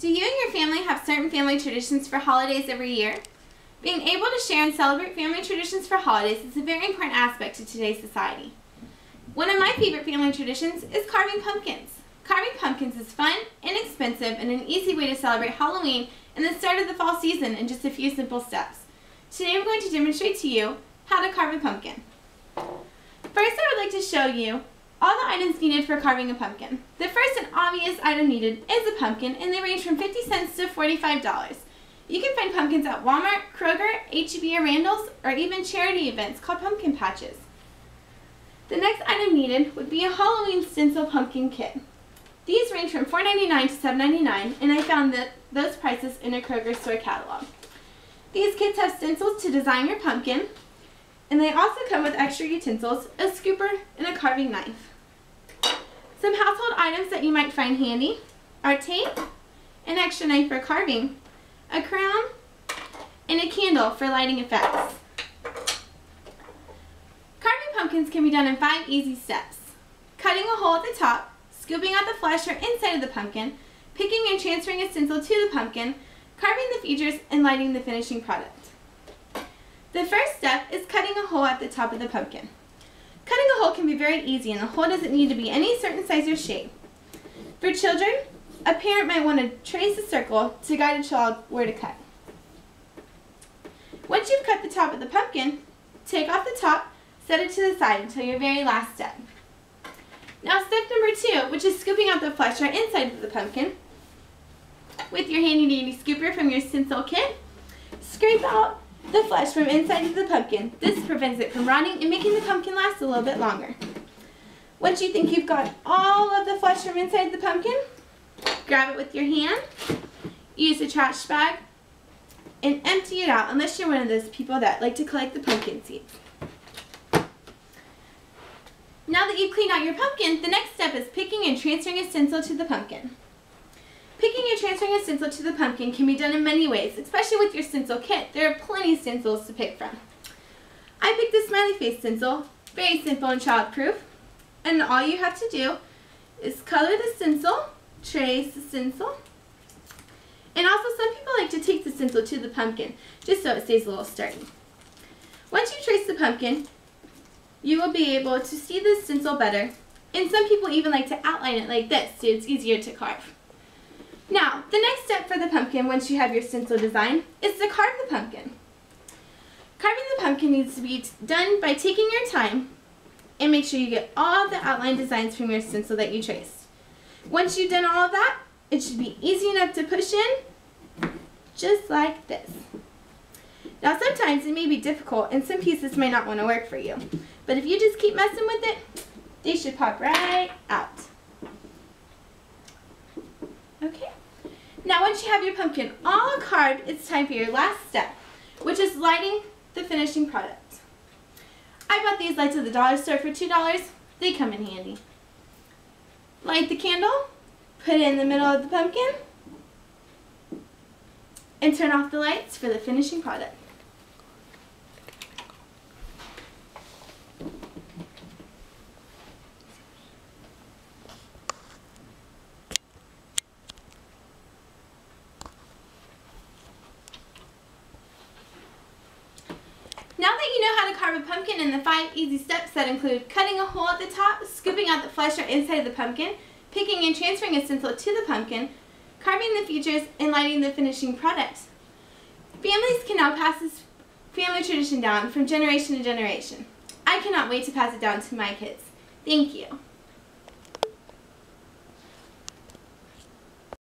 Do you and your family have certain family traditions for holidays every year? Being able to share and celebrate family traditions for holidays is a very important aspect to today's society. One of my favorite family traditions is carving pumpkins. Carving pumpkins is fun, inexpensive, and an easy way to celebrate Halloween and the start of the fall season in just a few simple steps. Today I'm going to demonstrate to you how to carve a pumpkin. First, I would like to show you all the items needed for carving a pumpkin. The first and obvious item needed is a pumpkin, and they range from 50 cents to $45. You can find pumpkins at Walmart, Kroger, H-E-B or Randall's, or even charity events called pumpkin patches. The next item needed would be a Halloween stencil pumpkin kit. These range from $4.99 to $7.99, and I found those prices in a Kroger store catalog. These kits have stencils to design your pumpkin, and they also come with extra utensils, a scooper, and a carving knife. Some household items that you might find handy are tape, an extra knife for carving, a crown, and a candle for lighting effects. Carving pumpkins can be done in 5 easy steps. Cutting a hole at the top, scooping out the flesh or inside of the pumpkin, picking and transferring a stencil to the pumpkin, carving the features, and lighting the finishing product. The first step is cutting a hole at the top of the pumpkin. Cutting a hole can be very easy, and the hole doesn't need to be any certain size or shape. For children, a parent might want to trace a circle to guide a child where to cut. Once you've cut the top of the pumpkin, take off the top, set it to the side until your very last step. Now step number 2, which is scooping out the flesh or inside of the pumpkin. With your handy dandy scooper from your stencil kit, scrape out the flesh from inside of the pumpkin. This prevents it from rotting and making the pumpkin last a little bit longer. Once you think you've got all of the flesh from inside the pumpkin, grab it with your hand, use a trash bag, and empty it out unless you're one of those people that like to collect the pumpkin seeds. Now that you've cleaned out your pumpkin, the next step is picking and transferring a stencil to the pumpkin. Picking and transferring a stencil to the pumpkin can be done in many ways, especially with your stencil kit. There are plenty of stencils to pick from. I picked the smiley face stencil, very simple and childproof, and all you have to do is color the stencil, trace the stencil, and also some people like to take the stencil to the pumpkin just so it stays a little sturdy. Once you trace the pumpkin, you will be able to see the stencil better, and some people even like to outline it like this so it's easier to carve. Now, the next step for the pumpkin once you have your stencil design is to carve the pumpkin. Carving the pumpkin needs to be done by taking your time and make sure you get all the outline designs from your stencil that you traced. Once you've done all of that, it should be easy enough to push in, just like this. Now sometimes it may be difficult and some pieces might not want to work for you, but if you just keep messing with it, they should pop right out. Okay. Now once you have your pumpkin all carved, it's time for your last step, which is lighting the finishing product. I bought these lights at the dollar store for $2. They come in handy. Light the candle, put it in the middle of the pumpkin, and turn off the lights for the finishing product. Now that you know how to carve a pumpkin in the 5 easy steps that include cutting a hole at the top, scooping out the flesh or inside of the pumpkin, picking and transferring a stencil to the pumpkin, carving the features, and lighting the finishing product, families can now pass this family tradition down from generation to generation. I cannot wait to pass it down to my kids. Thank you.